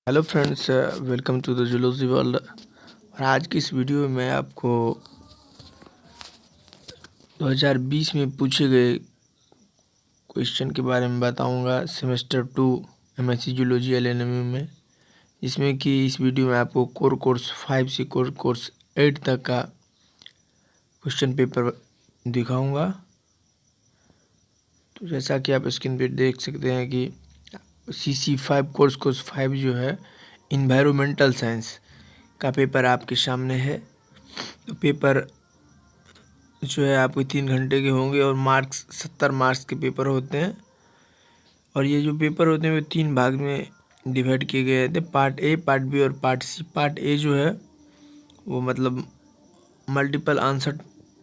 Hello friends, welcome to the zoology world. और आज की इस वीडियो में मैं आपको 2020 में पूछे गए क्वेश्चन के बारे में बताऊंगा सेमेस्टर 2 एमएससी जूलॉजी एलएनएमयू में, जिसमें कि इस वीडियो में आपको कोर कोर्स 5 से कोर कोर्स 8 तक का क्वेश्चन पेपर दिखाऊंगा। तो जैसा कि आप स्क्रीन पे देख सकते हैं कि CC5 कोर्स 5 जो है इन्वायरमेंटल साइंस का पेपर आपके सामने है। तो पेपर जो है आपके 3 घंटे के होंगे और मार्क्स 70 मार्क्स के पेपर होते हैं। और ये जो पेपर होते हैं वो 3 भाग में डिवाइड किए गए थे, पार्ट ए, पार्ट बी और पार्ट सी। पार्ट ए जो है वो मतलब multiple answer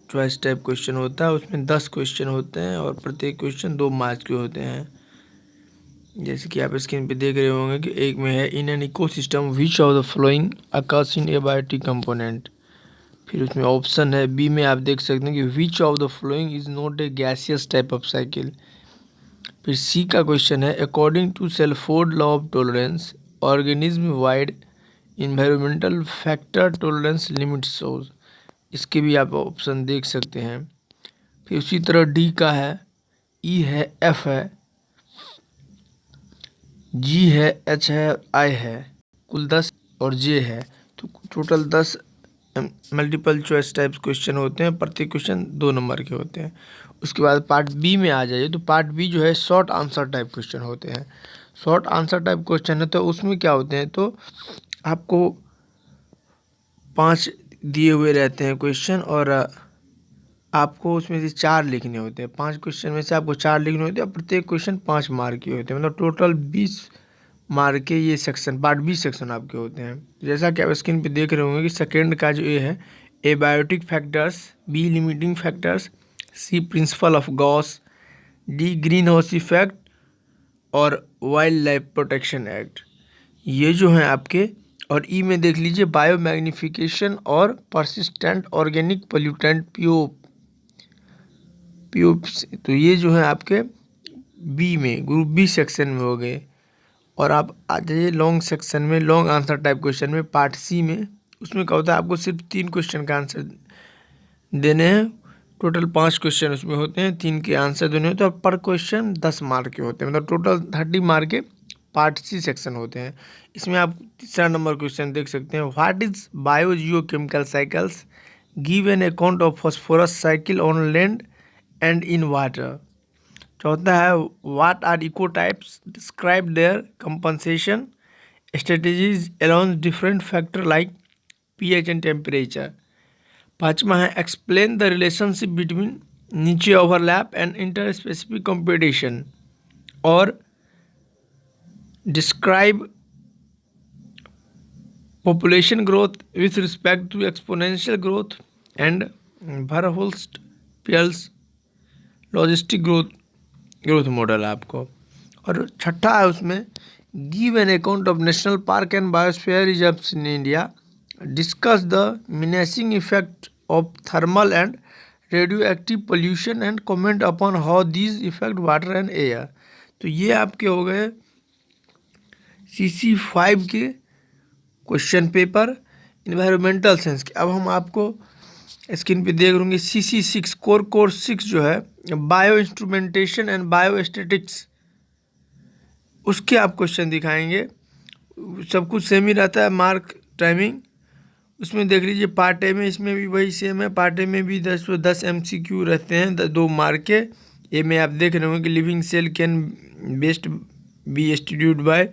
choice type question होता है। उसमें 10 क्वेश्चन होते हैं और प्रत्येक क्वेश्चन 2 मार्क्स के होते हैं। जैसे कि आप स्क्रीन पे देख रहे होंगे कि एक में है in an ecosystem which of the flowing occurs in abiotic component. फिर उसमें ऑप्शन है बी में आप देख सकते हैं कि which of the flowing is not a gaseous type of cycle. फिर सी का क्वेश्चन है according to Shelford law of tolerance organism wide environmental factor tolerance limit shows. इसके भी आप ऑप्शन देख सकते हैं। फिर उसी तरह डी का है, ई है, एफ है, जी है, एच है, आई है, कुल 10 और जे है। तो total 10 multiple choice types question होते हैं। प्रत्येक क्वेश्चन 2 नंबर के होते हैं। उसके बाद पार्ट बी में आ जाइए तो पार्ट बी जो है शॉर्ट आंसर टाइप क्वेश्चन होते हैं। शॉर्ट आंसर टाइप क्वेश्चन है तो उसमें क्या होते हैं, तो आपको 5 दिए हुए रहते हैं क्वेश्चन और आपको उसमें से 4 लिखने होते हैं। 5 क्वेश्चन में से आपको 4 लिखने होते हैं और प्रत्येक क्वेश्चन 5 मार्क के होते हैं। मतलब टोटल 20 मार्क के ये सेक्शन, पार्ट बी सेक्शन आपके होते हैं। जैसा कि आप स्क्रीन पे देख रहे होंगे कि सेकेंड का जो ए है abiotic factors, B limiting factors, C principle of Gause, D greenhouse effect और वाइल्ड लाइफ प्रोटेक्शन एक्ट, ये जो हैं आपके। और ई में देख लीजिए बायो मैग्निफिकेशन और परसिस्टेंट ऑर्गेनिक पोल्यूटेंट पीओप्स। तो ये जो है आपके बी में, ग्रुप बी सेक्शन में हो गए। और आप आ जाइए लॉन्ग सेक्शन में, लॉन्ग आंसर टाइप क्वेश्चन में, पार्ट सी में। उसमें क्या होता है, आपको सिर्फ 3 क्वेश्चन का आंसर देने हैं। टोटल 5 क्वेश्चन उसमें होते हैं, 3 के आंसर देने होते हैं और पर क्वेश्चन 10 मार्क के होते हैं। मतलब टोटल 30 मार्क के पार्ट सी सेक्शन होते हैं। इसमें आप तीसरा नंबर क्वेश्चन देख सकते हैं, what is biogeochemical cycles, give an account of phosphorus cycle on land and in water. चौथा है what are ecotypes, describe their compensation strategies along different factor like pH and temperature. पांचवा है explain the relationship between niche overlap and interspecific competition और describe population growth with respect to exponential growth and Verhulst Pearce logistic growth model आपको। और छठा है उसमें give an account of national park and biosphere reserves in India, discuss the menacing effect of thermal and radioactive pollution and comment upon how these effect water and air. तो ये आपके हो गए CC5 के question paper environmental science के। अब हम आपको स्क्रीन पे देख रहे CC6 कोर्स 6 जो है bio instrumentation and bio statics, उसके आप क्वेश्चन दिखाएंगे। सब कुछ सेम ही रहता है, मार्क टाइमिंग। उसमें देख लीजिए पार्ट ए में, इसमें भी वही सेम है। पार्ट ए में भी 10 MCQ रहते हैं, 2 मार्क के। ए में आप देख रहे होंगे कि living cell can best be studied by,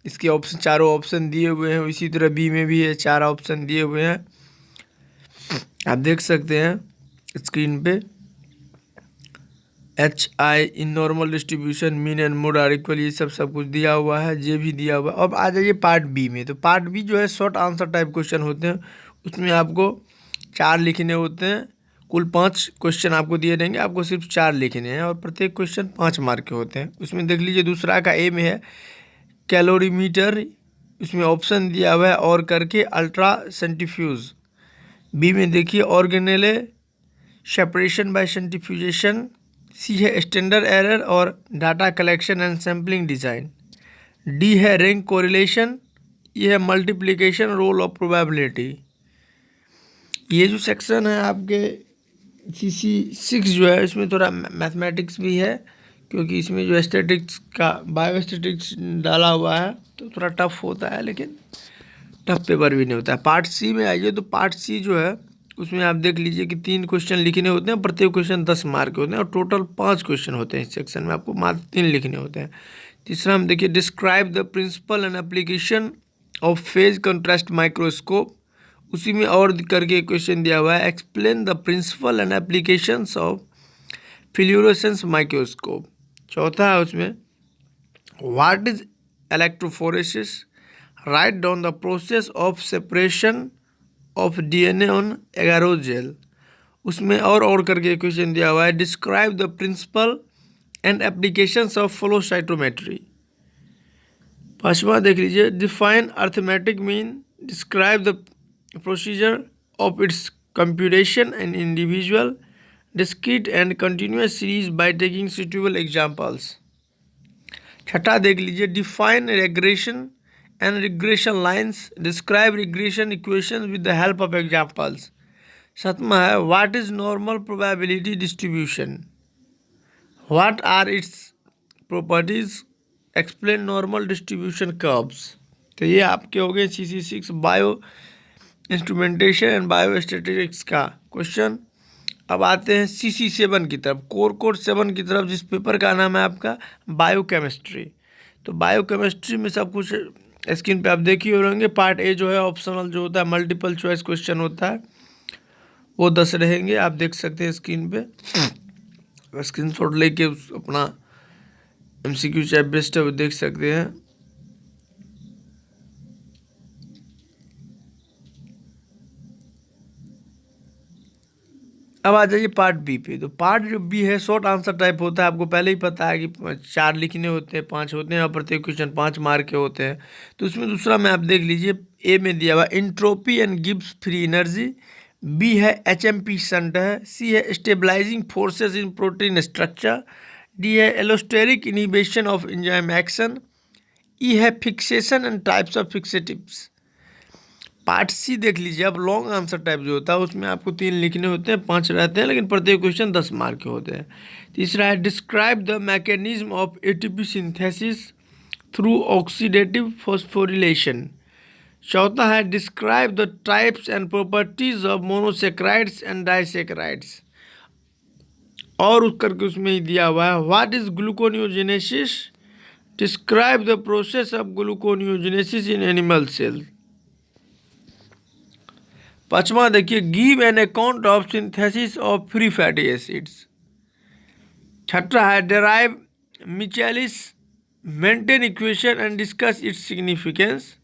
इसके ऑप्शन चारों ऑप्शन दिए हुए हैं। इसी तरह बी में भी है, 4 ऑप्शन दिए हुए हैं, आप देख सकते हैं स्क्रीन पे। HI in normal distribution, mean and mode are equal, ये सब कुछ दिया हुआ है, जे भी दिया हुआ है। अब आ जाइए पार्ट बी में। तो पार्ट बी जो है शॉर्ट आंसर टाइप क्वेश्चन होते हैं। उसमें आपको 4 लिखने होते हैं। कुल 5 क्वेश्चन आपको दिए रहेंगे, आपको सिर्फ 4 लिखने हैं और प्रत्येक क्वेश्चन 5 मार्क के होते हैं। उसमें देख लीजिए दूसरा का ए में है कैलोरीमीटर, उसमें ऑप्शन दिया हुआ है और करके अल्ट्रा सेंट्रीफ्यूज। बी में देखिए ऑर्गेनेले सेपरेशन बाय सेंट्रीफ्यूजेशन। सी है स्टैंडर्ड एरर और data collection and sampling design. D है रैंक कोरिलेशन ये है मल्टीप्लिकेशन रोल ऑफ प्रोबेबिलिटी। ये जो सेक्शन है आपके CC6 जो है इसमें थोड़ा मैथमेटिक्स भी है, क्योंकि इसमें जो स्टैटिक्स का बायोस्टैटिक्स डाला हुआ है तो थोड़ा टफ होता है, लेकिन टफ पेपर भी नहीं होता है। पार्ट सी में आइए तो पार्ट सी जो है उसमें आप देख लीजिए कि 3 क्वेश्चन लिखने होते हैं, प्रत्येक क्वेश्चन 10 मार्क के होते हैं और टोटल 5 क्वेश्चन होते हैं इस सेक्शन में, आपको मात्र 3 लिखने होते हैं। तीसरा हम देखिए describe the principle and application of phase contrast microscope, उसी में और करके क्वेश्चन दिया हुआ है explain the principle and applications of fluorescence microscope. चौथा है उसमें what is electrophoresis, write down the process of separation of DNA on agarose gel, उसमें और करके क्वेश्चन दिया हुआ है describe the principle and applications of flow cytometry. पांचवा देख लीजिए define arithmetic mean, describe the procedure of its computation and individual discrete and continuous series by taking suitable examples. छठा देख लीजिए define regression and regression lines, describe regression equation with the help of examples. सातवां है what is normal probability distribution, what are its properties, explain normal distribution curves. तो ये आपके हो गए CC6 bioinstrumentation and biostatistics का question. अब आते हैं CC7 की तरफ, कोर 7 की तरफ, जिस पेपर का नाम है आपका बायोकेमिस्ट्री। तो बायोकेमिस्ट्री में सब कुछ स्क्रीन पे आप देख ही रहेंगे। पार्ट ए जो है ऑप्शनल जो होता है मल्टीपल चॉइस क्वेश्चन होता है, वो 10 रहेंगे, आप देख सकते हैं स्क्रीन पे। स्क्रीनशॉट लेके अपना MCQ चैप बेस्ट है वो देख सकते हैं। अब आ जाइए पार्ट बी पे। तो पार्ट जो बी है शॉर्ट आंसर टाइप होता है, आपको पहले ही पता है कि 4 लिखने होते हैं, 5 होते हैं और प्रत्येक क्वेश्चन 5 मार्क के होते हैं। तो उसमें दूसरा में आप देख लीजिए ए में दिया हुआ entropy and Gibbs free energy, B है HMP शंट है, सी है stabilising forces in protein structure, D है allosteric inhibition of enzyme action, E है fixation and types of fixatives. Part C देख लीजिए, अब लॉन्ग आंसर टाइप जो होता है उसमें आपको 3 लिखने होते हैं, 5 रहते हैं, लेकिन प्रत्येक क्वेश्चन 10 मार्क के होते हैं। तीसरा है describe the mechanism of ATP synthesis through oxidative phosphorylation. चौथा है describe the types and properties of monosaccharides and disaccharides, और उस करके उसमें ही दिया हुआ है what is gluconeogenesis, describe the process of gluconeogenesis in animal cell. पांचवा देखिए give an account of synthesis of free fatty acids. छठा है derive Michaelis Menten equation and discuss its significance.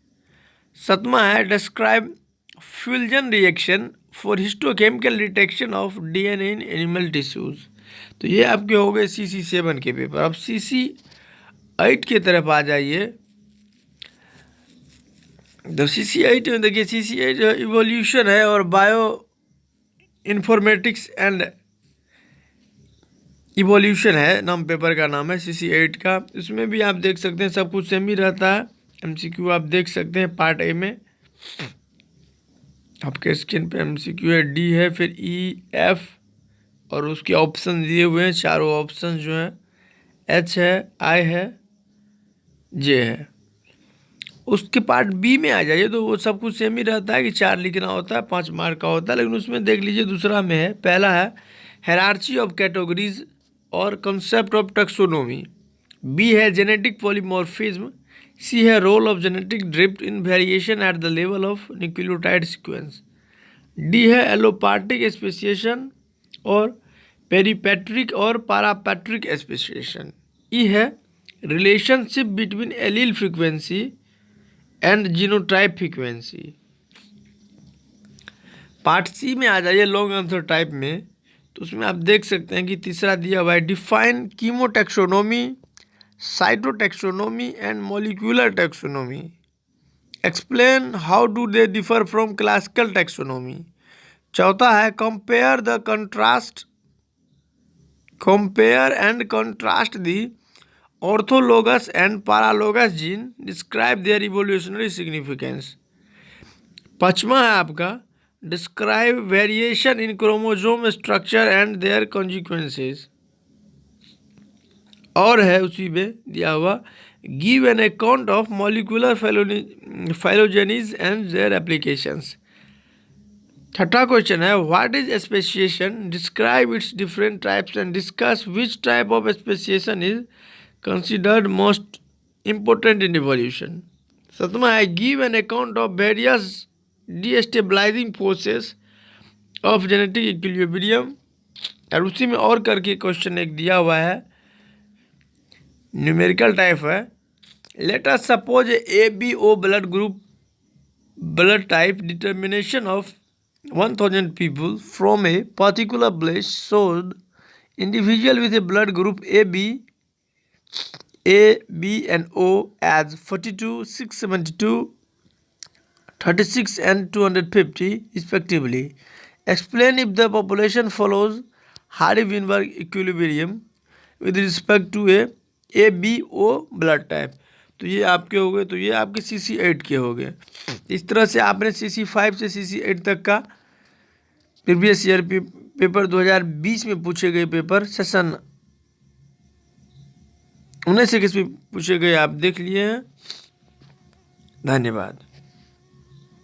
सातवां है describe fusion reaction for histochemical detection of DNA in animal tissues. तो ये आपके हो गए CC7 के पेपर। अब CC8 की तरफ आ जाइए। तो CC8 में देखिए CC8 जो इवोल्यूशन है और बायो इन्फॉर्मेटिक्स एंड इवोल्यूशन है, नाम पेपर का नाम है CC8 का। इसमें भी आप देख सकते हैं सब कुछ सेम ही रहता है। MCQ आप देख सकते हैं पार्ट ए में आपके स्क्रीन पे MCQ है, D है, फिर E, F और उसके ऑप्शन दिए हुए हैं, चारों ऑप्शन जो हैं H है, I है, J है। उसके पार्ट बी में आ जाइए तो वो सब कुछ सेम ही रहता है कि 4 लिखना होता है, 5 मार्क का होता है, लेकिन उसमें देख लीजिए दूसरा में है, पहला है हायरार्ची ऑफ कैटेगरीज और कंसेप्ट ऑफ टैक्सोनॉमी, बी है जेनेटिक पॉलीमॉर्फिज्म, सी है role of genetic drift in variation at the level of nucleotide sequence, D है एलोपार्टिक स्पेसिएशन और पेरीपेट्रिक और पारापेट्रिक स्पेसिएशन, ई है relationship between allele frequency and genotype frequency. Part C में आ जाइए long answer type में। तो उसमें आप देख सकते हैं कि तीसरा दिया हुआ है define chemotaxonomy, cytotaxonomy and molecular taxonomy, explain how do they differ from classical taxonomy. चौथा है compare and contrast the orthologous and paralogous gene describe their evolutionary significance. पांचवा है आपका describe variation in chromosome structure and their consequences. और है उसी में दिया हुआ give an account of molecular phylogenies and their applications. छठा क्वेश्चन है what is speciation, describe its different types and discuss which type of speciation is considered most important in evolution. सातवां है give an account of various destabilising forces of genetic equilibrium. और उसी में और करके question एक दिया हुआ है, न्यूमेरिकल टाइप है। Let us suppose A B O blood group blood type determination of 1000 people from a particular place showed individual with a blood group A, B and O as 42, 672, 36 and 250 respectively. Explain if the population follows Hardy-Weinberg equilibrium with respect to a B O blood type. तो ये आपके हो गए, तो ये आपके CC8 के हो गए। इस तरह से आपने CC5 से CC8 तक का प्रीवियस ईयर पेपर 2020 में पूछे गए पेपर सेशन 19 में पूछे गए आप देख लिए हैं। धन्यवाद।